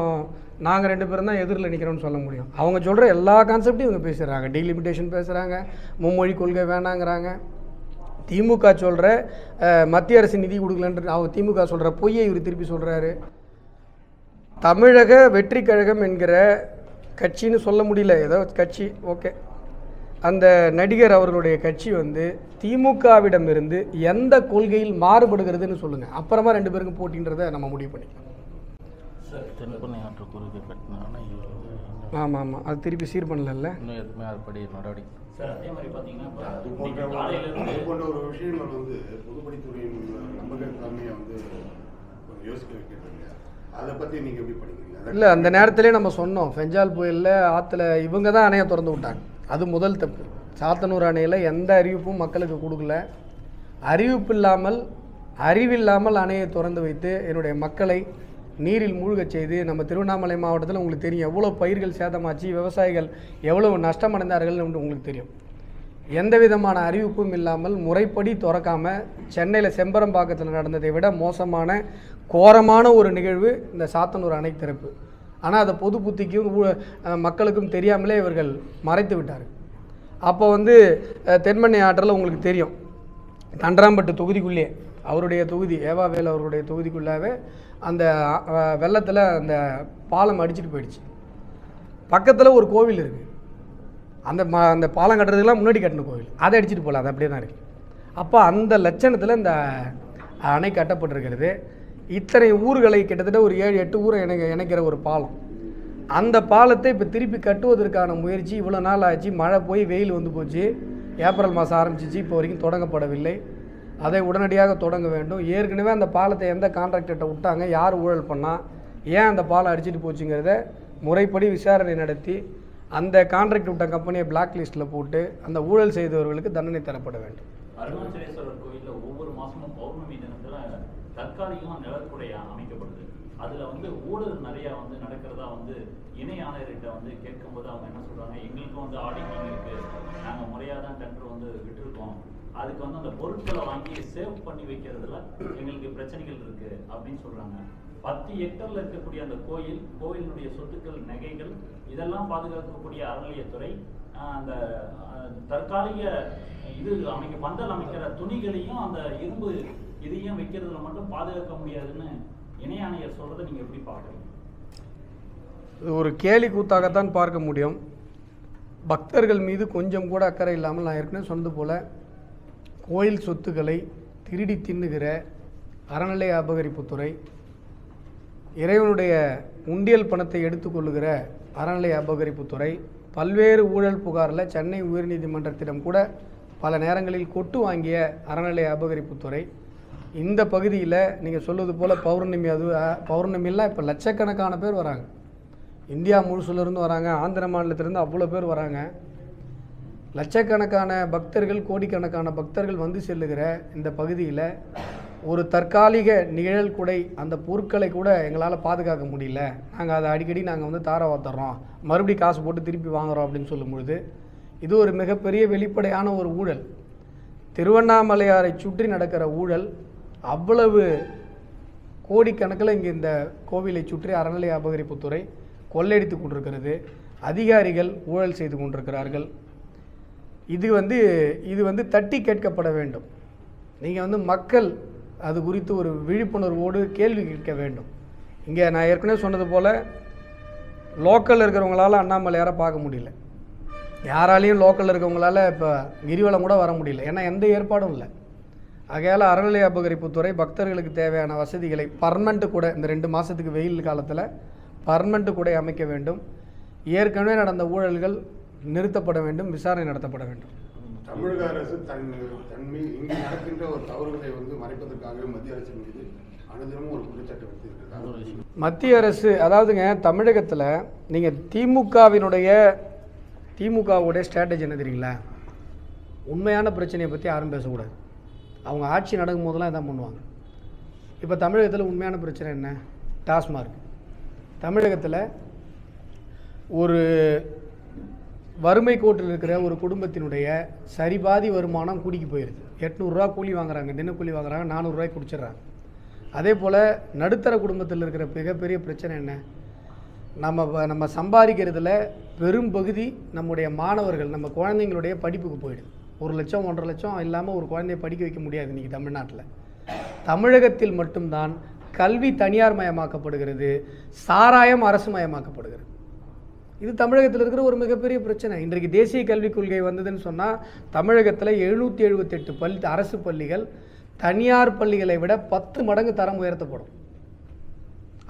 நாங்கள் 2 பேரும் தான் எதிரில் நிற்கிறோம்னு சொல்ல முடியும்? அவங்க சொல்கிற எல்லா கான்செப்டையும் இவங்க பேசுகிறாங்க. டீலிமிட்டேஷன் பேசுகிறாங்க, மும்மொழி கொள்கை வேணாங்கிறாங்க. திமுக சொல்கிற மத்திய அரசு நிதி கொடுக்கலன்ற அவங்க திமுக சொல்கிற பொய்யை இவர் திருப்பி சொல்கிறாரு. தமிழக வெற்றி கழகம் என்கிற கட்சின்னு சொல்ல முடியல, ஏதோ கட்சி ஓகே. அந்த நடிகர் அவர்களுடைய கட்சி திமுகவிடமிருந்து எந்த கொள்கையில் மாறுபடுகிறதுன்னு சொல்லுங்கள், அப்புறமா 2 பேருக்கும் போட்டின்றதை நம்ம முடிவு பண்ணிக்கலாம். ஆமாம் ஆமாம், அது திருப்பி சீர் பண்ணல, இன்னும் எதுவுமே அதுபடி நடவடிக்கை. போன்ற ஒரு விஷயங்கள் பொதுப்பணித்துறையின் நம்பகத்தன்மையை யோசிக்க வைக்கிறது. அதை பற்றி நீங்கள் எப்படி படிக்கிறீங்க? இல்லை, அந்த நேரத்திலே நம்ம சொன்னோம், ஃபெஞ்சால் புயலில் ஆற்றுல இவங்க தான் அணையை திறந்து விட்டாங்க. அது முதல் தப்பு. சாத்தனூர் அணையில் எந்த அறிவிப்பும் மக்களுக்கு கொடுக்கல. அறிவில்லாமல் அணையை திறந்து வைத்து என்னுடைய மக்களை நீரில் மூழ்கச் செய்து, நம்ம திருவண்ணாமலை மாவட்டத்தில் உங்களுக்கு தெரியும் எவ்வளோ பயிர்கள் சேதமாச்சு, விவசாயிகள் எவ்வளவு நஷ்டமடைந்தார்கள் என்று உங்களுக்கு தெரியும். எந்த விதமான அறிவிப்பும் இல்லாமல் முறைப்படி திறக்காமல் சென்னையில் செம்பரம்பாக்கத்தில் நடந்ததை விட மோசமான கோரமான ஒரு நிகழ்வு இந்த சாத்தனூர் அணை திறப்பு. ஆனால் அதை பொது புத்திக்கும் மக்களுக்கும் தெரியாமலே இவர்கள் மறைத்து விட்டார். அப்போ தென்மண்ணை ஆற்றில் உங்களுக்கு தெரியும், தண்டராம்பட்டு தொகுதிக்குள்ளே அவருடைய தொகுதி ஏவாவேல் அவருடைய தொகுதிக்குள்ளாவே அந்த வெள்ளத்தில் அந்த பாலம் அடிச்சுட்டு போயிடுச்சு. பக்கத்தில் ஒரு கோவில் இருக்குது, அந்த பாலம் கட்டுறதுக்கெல்லாம் முன்னாடி கட்டின கோவில், அதை அடிச்சுட்டு போகல, அது அப்படியே தான் இருக்குது. அப்போ அந்த லட்சணத்தில் இந்த அணை கட்டப்பட்டிருக்கிறது. இத்தனை ஊர்களை கிட்டத்தட்ட ஒரு 7-8 ஊரை இணைக்கிற ஒரு பாலம். அந்த பாலத்தை இப்போ திருப்பி கட்டுவதற்கான முயற்சி இவ்வளோ நாள் ஆச்சு. மழை போய் வெயில் போச்சு, ஏப்ரல் மாதம் ஆரம்பிச்சிச்சு, இப்போ வரைக்கும் தொடங்கப்படவில்லை. அதை உடனடியாக தொடங்க வேண்டும். ஏற்கனவே அந்த பாலத்தை எந்த கான்ட்ராக்டர்கிட்ட விட்டாங்க, யார் ஊழல் பண்ணால், ஏன் அந்த பாலம் அடிச்சுட்டு போச்சுங்கிறத முறைப்படி விசாரணை நடத்தி அந்த கான்ட்ராக்ட் விட்ட கம்பெனியை பிளாக் லிஸ்ட்டில் போட்டு அந்த ஊழல் செய்தவர்களுக்கு தண்டனை தரப்பட வேண்டும். அருணாச்சலேஸ்வரர் கோயிலில் ஒவ்வொரு மாதமும் பௌர்ணமி தினத்தில் தற்காலிகமாக நிழற்குடை அமைக்கப்படுது. அதுல வந்து ஊழல் நிறைய வந்து நடக்கிறதா வந்து இணை ஆணையர்கிட்ட வந்து கேட்கும்போது அவங்க என்ன சொல்றாங்க, எங்களுக்கும் வந்து ஆடிட்டிங் இருக்கு, நாங்க முறையா தான் டெண்டர் வந்து விட்டுருக்கோம், அதுக்கு வந்து அந்த பொருட்களை வாங்கி சேவ் பண்ணி வைக்கிறதுல எங்களுக்கு பிரச்சனைகள் இருக்கு அப்படின்னு சொல்றாங்க. 10 ஹெக்டர்ல இருக்கக்கூடிய அந்த கோயிலினுடைய சொத்துக்கள், நகைகள் இதெல்லாம் பாதுகாக்கக்கூடிய அறநிலையத்துறை அந்த தற்காலிக பந்தல் அமைக்கிற துணிகளையும் அந்த இரும்பு இதையும் வைக்கிறதுல மட்டும் பாதுகாக்க முடியாதுன்னு இணை ஆணையர் சொல்றதை நீங்க எப்படி பார்க்குறீங்க? இது ஒரு கேலி கூத்தாகத்தான் பார்க்க முடியும். பக்தர்கள் மீது கொஞ்சம் கூட அக்கறை இல்லாமல், நான் ஏற்கனவே சொன்னது போல, கோயில் சொத்துக்களை திருடி தின்னுகிற அறநிலைய அபகரிப்புத்துறை, இறைவனுடைய உண்டியல் பணத்தை எடுத்துக்கொள்ளுகிற அறநிலைய அபகரிப்புத்துறை, பல்வேறு ஊழல் புகாரில் சென்னை உயர்நீதிமன்றத்திடம் கூட பல நேரங்களில் கொட்டு வாங்கிய அறநிலைய அபகரிப்புத்துறை, இந்த பகுதியில் நீங்கள் சொல்வது போல் பௌர்ணமியெல்லாம் இப்போ லட்சக்கணக்கான பேர் வராங்க. இந்தியா முழுசுலேருந்து வராங்க, ஆந்திர மாநிலத்திலேருந்து அவ்வளோ பேர் வராங்க. லட்சக்கணக்கான பக்தர்கள், கோடிக்கணக்கான பக்தர்கள் வந்து செல்லுகிற இந்த பகுதியில் ஒரு தற்காலிக நிழல் குடை, அந்த பொருட்களை கூட எங்களால் பாதுகாக்க முடியல, நாங்கள் அதை அடிக்கடி நாங்கள் வந்து தாரவாத்துறோம், மறுபடியும் காசு போட்டு திருப்பி வாங்குகிறோம் அப்படின்னு சொல்லும்பொழுது இது ஒரு மிகப்பெரிய வெளிப்படையான ஒரு ஊழல். திருவண்ணாமலையாரை சுற்றி நடக்கிற ஊழல் அவ்வளவு கோடிக்கணக்கில் இங்கே இந்த கோவிலை சுற்றி அறநிலைய அபகரிப்புத்துறை கொள்ளையடித்து கொண்டிருக்கிறது. அதிகாரிகள் ஊழல் செய்து கொண்டிருக்கிறார்கள். இது வந்து தட்டி கேட்கப்பட வேண்டும். நீங்கள் வந்து மக்கள் அது குறித்து ஒரு விழிப்புணர்வோடு கேள்வி கேட்க வேண்டும். இங்கே நான் ஏற்கனவே சொன்னது போல் லோக்கலில் இருக்கிறவங்களால அண்ணாமலையாரை பார்க்க முடியல, யாராலையும் லோக்கலில் இருக்கிறவங்களால இப்போ கிரிவலம் கூட வர முடியல, ஏன்னா எந்த ஏற்பாடும் இல்லை. ஆகையால் அறநிலைய அபகரிப்புத்துறை பக்தர்களுக்கு தேவையான வசதிகளை பர்மனெண்ட்டு கூட இந்த 2 மாதத்துக்கு வெயில் காலத்தில் பர்மனெண்ட்டு கூட அமைக்க வேண்டும். ஏற்கனவே நடந்த ஊழல்கள் நிறுத்தப்பட வேண்டும், விசாரணை நடத்தப்பட வேண்டும். தமிழக அரசு தன்மை இங்கு நடக்கின்ற ஒரு தவறுகளை வந்து மறைப்பதற்காகவே மத்திய அரசு மீது அனுதினமும் ஒரு குற்றச்சாட்டு வைத்திருக்கிறது. மத்திய அரசு, அதாவதுங்க, தமிழகத்தில் நீங்கள் திமுகவுடைய ஸ்ட்ராட்டஜி என்ன தெரியுங்களா? உண்மையான பிரச்சனையை பற்றி யாரும் பேசக்கூடாது. அவங்க ஆட்சி நடக்கும் போதெல்லாம் இதான் பண்ணுவாங்க. இப்போ தமிழகத்தில் உண்மையான பிரச்சனை என்ன? டாஸ்மார்க். தமிழகத்தில் ஒரு வறுமை கோட்டில் இருக்கிற ஒரு குடும்பத்தினுடைய சரிபாதி வருமானம் கூடிக்கு போயிருக்கு. 800 ரூபா கூலி வாங்குறாங்க, தினக்கூலி வாங்குறாங்க, 400 ரூபாய்க்கு குடிச்சிட்றாங்க. அதே போல் நடுத்தர குடும்பத்தில் இருக்கிற மிகப்பெரிய பிரச்சனை என்ன? நம்ம சம்பாதிக்கிறதுல பெரும் பகுதி நம்முடைய மாணவர்கள், நம்ம குழந்தைங்களுடைய படிப்புக்கு போயிடுது. 1 லட்சம் 1.5 லட்சம் இல்லாமல் ஒரு குழந்தைய படிக்க வைக்க முடியாது இன்றைக்கி தமிழ்நாட்டில். தமிழகத்தில் மட்டும்தான் கல்வி தனியார் மயமாக்கப்படுகிறது, சாராயம் அரசு மயமாக்கப்படுகிறது. இது தமிழகத்தில் இருக்கிற ஒரு மிகப்பெரிய பிரச்சனை. இன்றைக்கு தேசிய கல்விக் கொள்கை வந்ததுன்னு சொன்னால் தமிழகத்தில் 778 அரசு பள்ளிகள் தனியார் பள்ளிகளை விட 10 மடங்கு தரம் உயர்த்தப்படும்.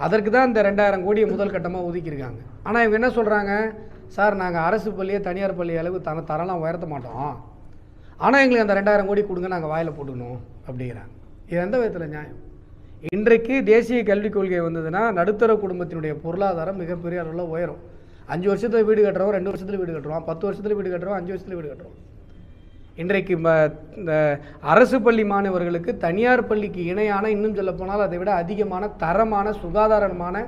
அதற்கு தான் இந்த 2000 கோடியை முதல் கட்டமாக ஒதுக்கியிருக்காங்க. ஆனால் இவங்க என்ன சொல்கிறாங்க? சார், நாங்கள் அரசு பள்ளியை தனியார் பள்ளி அளவு தரலாம் உயர்த்த மாட்டோம், ஆனால் எங்களுக்கு அந்த 2000 கோடி கொடுங்க, நாங்கள் வாயில் போட்டுக்கணும் அப்படிங்கிறாங்க. இது எந்த விதத்தில் நியாயம்? இன்றைக்கு தேசிய கல்விக் கொள்கை வந்ததுன்னா நடுத்தர குடும்பத்தினுடைய பொருளாதாரம் மிகப்பெரிய அளவில் உயரும். 5 வருஷத்தில் வீடு கட்டுறோம், 2 வருஷத்தில் வீடு கட்டுறோம், 10 வருஷத்தில் வீடு கட்டுறோம், 5 வருஷத்தில் வீடு கட்டுறோம். இன்றைக்கு இந்த அரசு பள்ளி மாணவர்களுக்கு தனியார் பள்ளிக்கு இணையான, இன்னும் சொல்லப்போனால் அதை விட அதிகமான தரமான சுகாதாரமான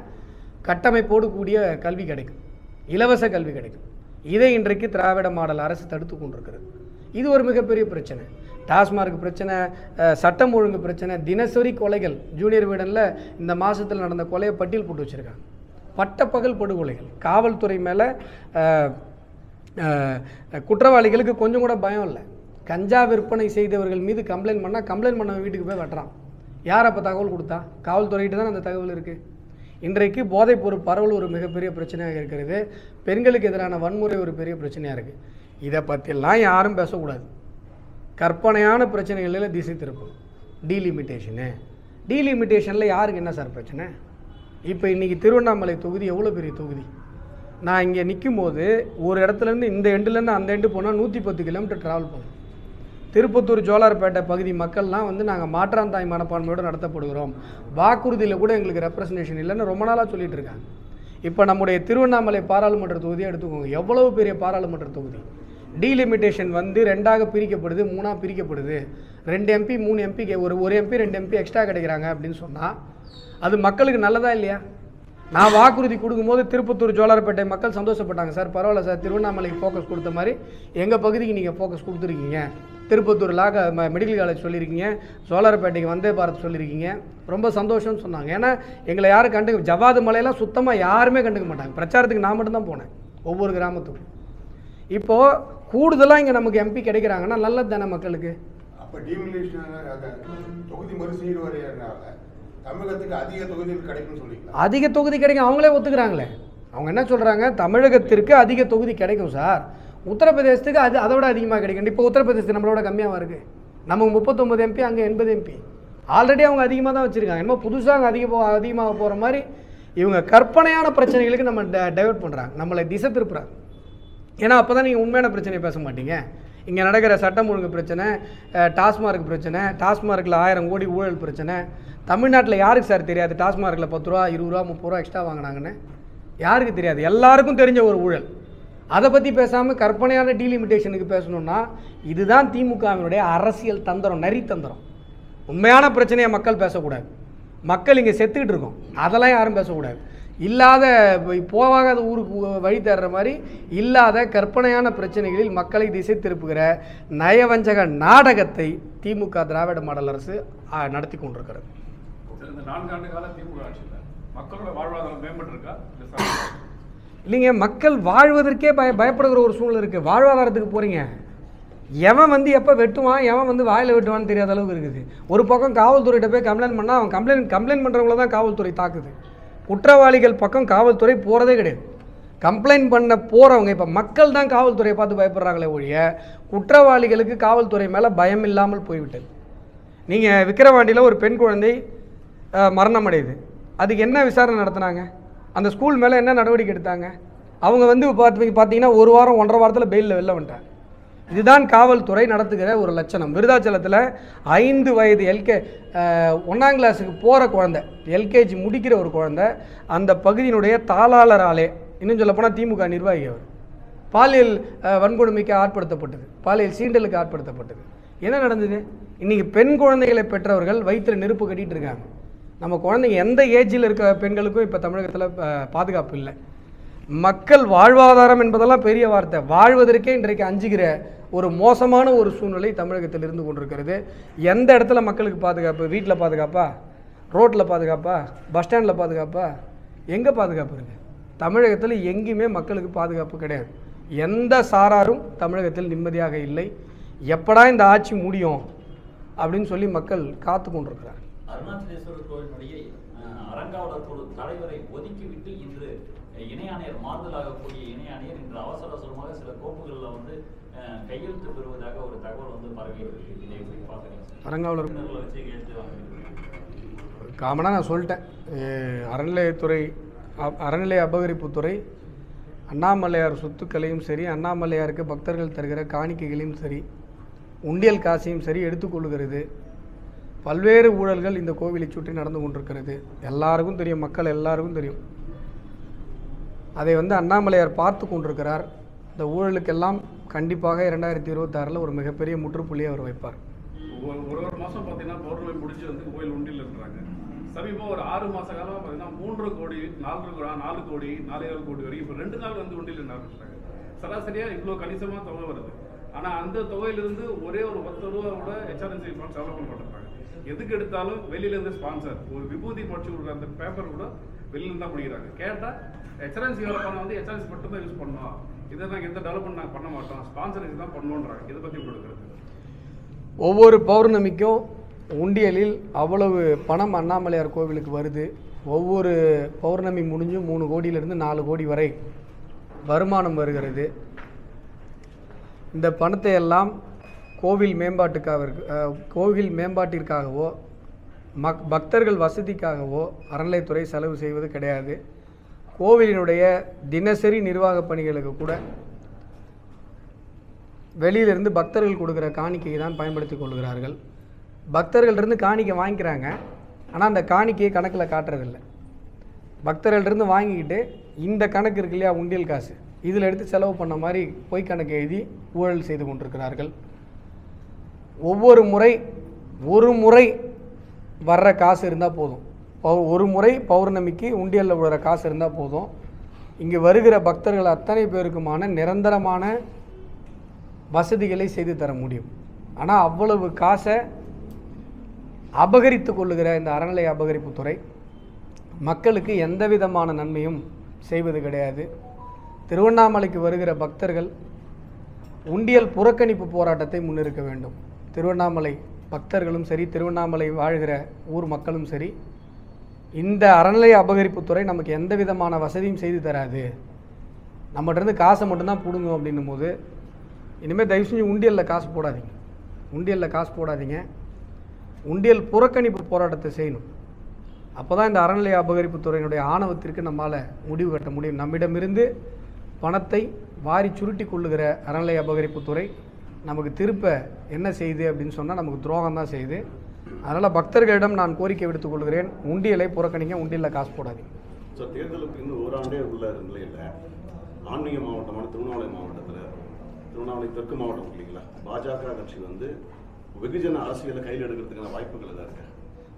கட்டமைப்போடு கூடிய கல்வி கிடைக்கும், இலவச கல்வி கிடைக்கும். இதை இன்றைக்கு திராவிட மாடல் அரசு தடுத்து கொண்டிருக்கிறது. இது ஒரு மிகப்பெரிய பிரச்சனை. டாஸ்மார்க் பிரச்சனை, சட்டம் ஒழுங்கு பிரச்சனை, தினசரி கொலைகள். ஜூனியர் வீடனில் இந்த மாதத்தில் நடந்த கொலையை பட்டியல் போட்டு வச்சுருக்காங்க. பட்டப்பகல் படுகொலைகள். காவல்துறை மேலே குற்றவாளிகளுக்கு கொஞ்சம் கூட பயம் இல்லை. கஞ்சா விற்பனை செய்தவர்கள் மீது கம்ப்ளைண்ட் பண்ண வீட்டுக்கு போய் வெட்டுறான். யார் அப்போ தகவல் கொடுத்தா? காவல்துறைகிட்ட தான் அந்த தகவல் இருக்குது. இன்றைக்கு போதைப்பொருள் பரவல் ஒரு மிகப்பெரிய பிரச்சனையாக இருக்கிறது. பெண்களுக்கு எதிரான வன்முறை ஒரு பெரிய பிரச்சனையாக இருக்குது. இதை பற்றியெல்லாம் யாரும் பேசக்கூடாது. கற்பனையான பிரச்சனைகளில் திசை திருப்பணும். டீலிமிட்டேஷனில் யாருக்கு என்ன சார் பிரச்சனை? இப்போ இன்றைக்கி திருவண்ணாமலை தொகுதி எவ்வளோ பெரிய தொகுதி? நான் இங்கே நிற்கும் போது ஒரு இடத்துலேருந்து இந்த எண்டுலேருந்து அந்த எண்டு போனால் 110 கிலோமீட்டர் ட்ராவல் பண்ணணும். திருப்பத்தூர் ஜோலார்பேட்டை பகுதி மக்கள்லாம் வந்து நாங்கள் மாற்றாந்தாய் மனப்பான்மையோடு நடத்தப்படுகிறோம், வாக்குறுதியில் கூட எங்களுக்கு ரெப்ரசன்டேஷன் இல்லைன்னு ரொம்ப நாளாக சொல்லிட்டு இருக்காங்க. இப்போ நம்முடைய திருவண்ணாமலை பாராளுமன்ற தொகுதியை எடுத்துக்கோங்க, எவ்வளவு பெரிய பாராளுமன்ற தொகுதி. டீலிமிட்டேஷன் வந்து 2ஆக பிரிக்கப்படுது, 3ஆக பிரிக்கப்படுது. 2 MP 3 MP ஒரு MP 2 MP எக்ஸ்ட்ரா கிடைக்கிறாங்க அப்படின்னு சொன்னால் அது மக்களுக்கு நல்லதா இல்லையா? நான் வாக்குறுதி கொடுக்கும்போது திருப்பத்தூர் ஜோலார்பேட்டை மக்கள் சந்தோஷப்பட்டாங்க. சார் பரவாயில்ல சார், திருவண்ணாமலைக்கு ஃபோக்கஸ் கொடுத்த மாதிரி எங்கள் பகுதிக்கு நீங்கள் ஃபோக்கஸ் கொடுத்துருக்கீங்க. திருப்பத்தூர் மெடிக்கல் காலேஜ் சொல்லியிருக்கீங்க, ஜோலார்பேட்டைக்கு வந்தே பாரத் சொல்லியிருக்கீங்க, ரொம்ப சந்தோஷம்னு சொன்னாங்க. ஏன்னா எங்களை யாரும் கண்டுக்க, ஜவ்வாது மலையெல்லாம் சுத்தமாக யாருமே கண்டுக்க மாட்டாங்க. பிரச்சாரத்துக்கு நான் மட்டும்தான் போனேன் ஒவ்வொரு கிராமத்துக்கும். இப்போது கூடுதலாக இங்கே நமக்கு எம்பி கிடைக்கிறாங்கன்னா நல்லது தானே மக்களுக்கு. அப்போ டீமினேஷன் தொகுதி மறுசீடு வரையறனால தமிழகத்துக்கு அதிக தொகுதிகள் கிடைக்கும்னு சொல்லிக்கலாம். அதிக தொகுதி கிடைக்கும், அவங்களே ஒத்துக்கிறாங்களே. அவங்க என்ன சொல்கிறாங்க, தமிழகத்திற்கு அதிக தொகுதி கிடைக்கும் சார், உத்தரப்பிரதேசத்துக்கு அதை விட அதிகமாக கிடைக்கும். இப்போ உத்தரப்பிரதேசத்துக்கு நம்மளோட கம்மியாக இருக்குது. நமக்கு 39 எம்பி, அங்கே 80 எம்பி. ஆல்ரெடி அவங்க அதிகமாக தான் வச்சுருக்காங்க. என்னமோ புதுசாக அதிகமாக போகிற மாதிரி இவங்க கற்பனையான பிரச்சனைகளுக்கு நம்ம டைவர்ட் பண்ணுறாங்க, நம்மளை திசை திருப்புறாங்க. ஏன்னா அப்போ தான் நீங்கள் உண்மையான பிரச்சனையை பேச மாட்டீங்க. இங்கே நடக்கிற சட்டம் ஒழுங்கு பிரச்சனை, டாஸ்மார்க் பிரச்சனை, டாஸ்மார்க்கில் 1000 கோடி ஊழல் பிரச்சனை. தமிழ்நாட்டில் யாருக்கு சார் தெரியாது டாஸ்மார்க்கில் 10 ரூபா 20 ரூபா 30 ரூபா எக்ஸ்ட்ரா வாங்கினாங்கன்னு? யாருக்கு தெரியாது? எல்லாருக்கும் தெரிஞ்ச ஒரு ஊழல். அதை பற்றி பேசாமல் கற்பனையான டீலிமிட்டேஷனுக்கு பேசணுன்னா இதுதான் திமுகவினுடைய அரசியல் தந்திரம், நரி தந்திரம். உண்மையான பிரச்சனையை மக்கள் பேசக்கூடாது. மக்கள் இங்கே செத்துக்கிட்டு இருக்கோம், அதெல்லாம் யாரும் பேசக்கூடாது. இல்லாத போகாத ஊருக்கு வழி தர்ற மாதிரி இல்லாத கற்பனையான பிரச்சனைகளில் மக்களை திசை திருப்புகிற நயவஞ்சக நாடகத்தை திமுக திராவிட மாடல் அரசு நடத்தி கொண்டிருக்கிறது. இந்த 4 ஆண்டு கால திமுக ஆட்சியில் மக்களோட வாழ்வாதாரம் மேம்பட்டிருக்கா? இல்லைங்க, மக்கள் வாழ்வதற்கே பயப்படுகிற ஒரு சூழ்நிலை இருக்குது. வாழ்வாதாரத்துக்கு போகிறீங்க, எவன் எப்போ வெட்டுவான், எவன் வாயில் வெட்டுவான்னு தெரியாத அளவுக்கு இருக்குது. ஒரு பக்கம் காவல்துறையிட்ட போய் கம்ப்ளைண்ட் பண்ணால் அவன் கம்ப்ளைண்ட் பண்ணுறவங்கள தான் காவல்துறை தாக்குது. குற்றவாளிகள் பக்கம் காவல்துறை போகிறதே கிடையாது. கம்ப்ளைண்ட் பண்ண போகிறவங்க இப்போ மக்கள் தான் காவல்துறையை பார்த்து பயப்படுறாங்களே ஒழிய குற்றவாளிகளுக்கு காவல்துறை மேலே பயம் இல்லாமல் போய்விட்டது. நீங்கள் விக்கிரவாண்டியில் ஒரு பெண் குழந்தை மரணம் அடையுது, அதுக்கு என்ன விசாரணை நடத்தினாங்க? அந்த ஸ்கூல் மேலே என்ன நடவடிக்கை எடுத்தாங்க? அவங்க பார்த்தீங்கன்னா 1 வாரம் 1.5 வாரத்தில் பெயிலில் வெளில வந்துட்டாங்க. இதுதான் காவல்துறை நடத்துகிற ஒரு லட்சணம். விருதாச்சலத்தில் 5 வயது 1ஆம் கிளாஸுக்கு போகிற குழந்தை, எல்கேஜி முடிக்கிற ஒரு குழந்தை, அந்த பகுதியினுடைய தாளாளராலே, இன்னும் சொல்லப்போனால் திமுக நிர்வாகி அவர், பாலியல் வன்கொடுமைக்கு ஆட்படுத்தப்பட்டது, பாலியல் சீண்டலுக்கு ஆட்படுத்தப்பட்டது. என்ன நடந்தது? இன்றைக்கி பெண் குழந்தைகளை பெற்றவர்கள் வயிற்றில் நெருப்பு கட்டிகிட்டு இருக்காங்க. நம்ம குழந்தைங்க எந்த ஏஜில் இருக்க பெண்களுக்கும் இப்போ தமிழகத்தில் பாதுகாப்பு இல்லை. மக்கள் வாழ்வாதாரம் என்பதெல்லாம் பெரிய வார்த்தை, வாழ்வதற்கே இன்றைக்கு அஞ்சுகிற ஒரு மோசமான ஒரு சூழ்நிலை தமிழகத்தில் இருந்து கொண்டிருக்கிறது. எந்த இடத்துல மக்களுக்கு பாதுகாப்பு? வீட்டில் பாதுகாப்பா? ரோட்டில் பாதுகாப்பா? பஸ் ஸ்டாண்டில் பாதுகாப்பா? எங்கே பாதுகாப்பு இருக்குது? தமிழகத்தில் எங்கேயுமே மக்களுக்கு பாதுகாப்பு கிடையாது. எந்த சாராரும் தமிழகத்தில் நிம்மதியாக இல்லை. எப்படா இந்த ஆட்சி முடியும் அப்படின்னு சொல்லி மக்கள் காத்து கொண்டிருக்கிறார். அருணாச்சலேஸ்வரர் கோவிலுடைய அறங்காவலர் தலைவரை ஒதுக்கிவிட்டு இன்று இணை ஆணையர் மாறுதலாகக்கூடிய இணை ஆணையர் இன்று அவசரமாக சில கோப்புகளில் கையெழுத்து பெறுவதாக ஒரு தகவல் பரவி இருக்கு. இதை எப்படி பார்க்குறீங்க? அறங்காவலர் வச்சு கையெழுத்து வாங்க காமனாக நான் சொல்லிட்டேன். அறநிலைய அபகரிப்புத்துறை அண்ணாமலையார் சொத்துக்களையும் சரி, அண்ணாமலையாருக்கு பக்தர்கள் தருகிற காணிக்கைகளையும் சரி, உண்டியல் காசையும் சரி எடுத்துக்கொள்கிறது. பல்வேறு ஊழல்கள் இந்த கோவிலை சுற்றி நடந்து கொண்டிருக்கிறது. எல்லாருக்கும் தெரியும், மக்கள் எல்லாருக்கும் தெரியும். அதை அண்ணாமலையார் பார்த்து கொண்டிருக்கிறார். இந்த ஊழலுக்கெல்லாம் கண்டிப்பாக 2026 ஒரு மிகப்பெரிய முற்றுப்புள்ளியை அவர் வைப்பார். ஒரு மாதம் பார்த்தீங்கன்னா பௌர்ணமி முடிச்சு கோயில் உண்டியில் இருக்கிறாங்க. சமீபம் ஒரு 6 மாத காலம் பார்த்தீங்கன்னா 3 கோடி 4 கோடி 4,000 கோடி வரைக்கும் இப்போ 2 நாள் உண்டியில் ஆரம்பிச்சிட்டாங்க. சராசரியாக இவ்வளோ கணிசமாக தொகை வருது. ஆனால் அந்த தொகையிலிருந்து ஒரே ஒரு 10 ரூபாவோட HRNC ஃபண்ட் செலவு பண்ண மாட்டேறாங்க. எதுக்கு எடுத்தாலும் வெளியிலேருந்து ஸ்பான்சர், ஒரு விபூதி படிச்சு கொடுக்குற அந்த பேப்பர் கூட வெளியிலேருந்து தான் பிடிக்கிறாங்க. கேட்டால் HRNC பணம் HRNC மட்டும் தான் யூஸ் பண்ணோம், இதை நாங்கள் எந்த டெவலப்மெண்ட் நாங்கள் பண்ண மாட்டோம், ஸ்பான்சருக்கு தான் பண்ணுவோன்றாங்க. இதை பற்றி கொடுக்குறது ஒவ்வொரு பௌர்ணமிக்கும் உண்டியலில் அவ்வளவு பணம் அண்ணாமலையார் கோவிலுக்கு வருது. ஒவ்வொரு பௌர்ணமி முடிஞ்சும் 3 கோடியிலிருந்து 4 கோடி வரை வருமானம் வருகிறது. இந்த பணத்தை எல்லாம் கோவில் மேம்பாட்டிற்காகவோ பக்தர்கள் வசதிக்காகவோ அறநிலைத்துறை செலவு செய்வது கிடையாது. கோவிலினுடைய தினசரி நிர்வாக பணிகளுக்கு கூட வெளியிலிருந்து பக்தர்கள் கொடுக்குற காணிக்கையை தான் பயன்படுத்தி கொள்கிறார்கள். பக்தர்கள்டிருந்து காணிக்கை வாங்கிக்கிறாங்க, ஆனால் அந்த காணிக்கையை கணக்கில் காட்டுறதில்லை. பக்தர்கள்டிருந்து வாங்கிக்கிட்டு இந்த கணக்கு இருக்கு இல்லையா, உண்டியல் காசு, இதில் எடுத்து செலவு பண்ண மாதிரி பொய் கணக்கு எழுதி ஊழல் செய்து கொண்டிருக்கிறார்கள். ஒவ்வொரு முறை ஒரு முறை வர்ற காசு இருந்தால் போதும், ஒரு முறை பௌர்ணமிக்கு உண்டியலில் விழுற காசு இருந்தால் போதும். இங்கே வருகிற பக்தர்கள் அத்தனை பேருக்குமான நிரந்தரமான வசதிகளை செய்து தர முடியும். ஆனால் அவ்வளவு காசை அபகரித்து கொள்ளுகிற இந்த அறநிலை அபகரிப்புத்துறை மக்களுக்கு எந்த விதமான நன்மையும் செய்வது கிடையாது. திருவண்ணாமலைக்கு வருகிற பக்தர்கள் உண்டியல் புறக்கணிப்பு போராட்டத்தை முன்னிறுக்க வேண்டும். திருவண்ணாமலை பக்தர்களும் சரி, திருவண்ணாமலை வாழ்கிற ஊர் மக்களும் சரி, இந்த அறநிலை அபகரிப்புத்துறை நமக்கு எந்த விதமான வசதியும் செய்து தராது, நம்மகிட்டருந்து காசை மட்டும்தான் பிடுங்க அப்படின்னும் போது இனிமேல் தயவு செஞ்சு உண்டியலில் காசு போடாதீங்க. உண்டியலில் காசு போடாதீங்க. உண்டியல் புறக்கணிப்பு போராட்டத்தை செய்யணும். அப்போ தான் இந்த அறநிலை அபகரிப்புத்துறையினுடைய ஆணவத்திற்கு நம்மால் முடிவு கட்ட முடியும். நம்மிடமிருந்து பணத்தை வாரி சுருட்டி கொள்ளுகிற அறநிலை அபகரிப்புத்துறை நமக்கு திருப்ப என்ன செய்யுது அப்படின்னு சொன்னால் நமக்கு துரோகம் தான் செய்யுது. அதனால் பக்தர்களிடம் நான் கோரிக்கை விடுத்துக் கொள்கிறேன், உண்டியலை புறக்கணிங்க, உண்டியலில் காசு போடாதீங்க. ஸோ தேர்தலுக்கு இன்னும் ஓராண்டே உள்ள நிலையில் ஆன்மீக மாவட்டமான திருவண்ணாமலை மாவட்டத்தில், திருவண்ணாமலை தெற்கு மாவட்டம் இல்லைங்களா, பாஜக கட்சி வந்து வெகுஜன அரசியலை கையில் எடுக்கிறதுக்கான வாய்ப்புகள் எதாவது இருக்கா?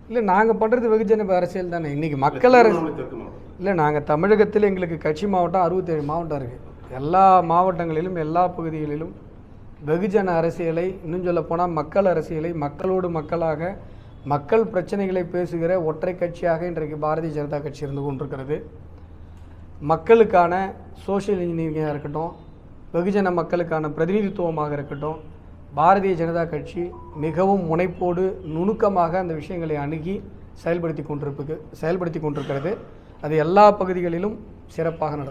இல்லை, நாங்கள் பண்ணுறது வெகுஜன அரசியல் தானே. இன்றைக்கி மக்கள் அரசியல் தெற்கு மாவட்டம் இல்லை. நாங்கள் தமிழகத்தில் எங்களுக்கு கட்சி மாவட்டம் 67 மாவட்டம் இருக்குது. எல்லா மாவட்டங்களிலும் எல்லா பகுதிகளிலும் வெகுஜன அரசியலை, இன்னும் சொல்லப்போனால் மக்கள் அரசியலை, மக்களோடு மக்களாக மக்கள் பிரச்சனைகளை பேசுகிற ஒற்றை கட்சியாக இன்றைக்கு பாரதிய ஜனதா கட்சி இருந்து கொண்டிருக்கிறது. மக்களுக்கான சோஷியல் இன்ஜினியரிங்காக இருக்கட்டும், வெகுஜன மக்களுக்கான பிரதிநிதித்துவமாக இருக்கட்டும், பாரதிய ஜனதா கட்சி மிகவும் முனைப்போடு நுணுக்கமாக அந்த விஷயங்களை அணுகி செயல்படுத்தி கொண்டிருக்கிறது. அது எல்லா பகுதிகளிலும் சிறப்பாக நடக்கும்.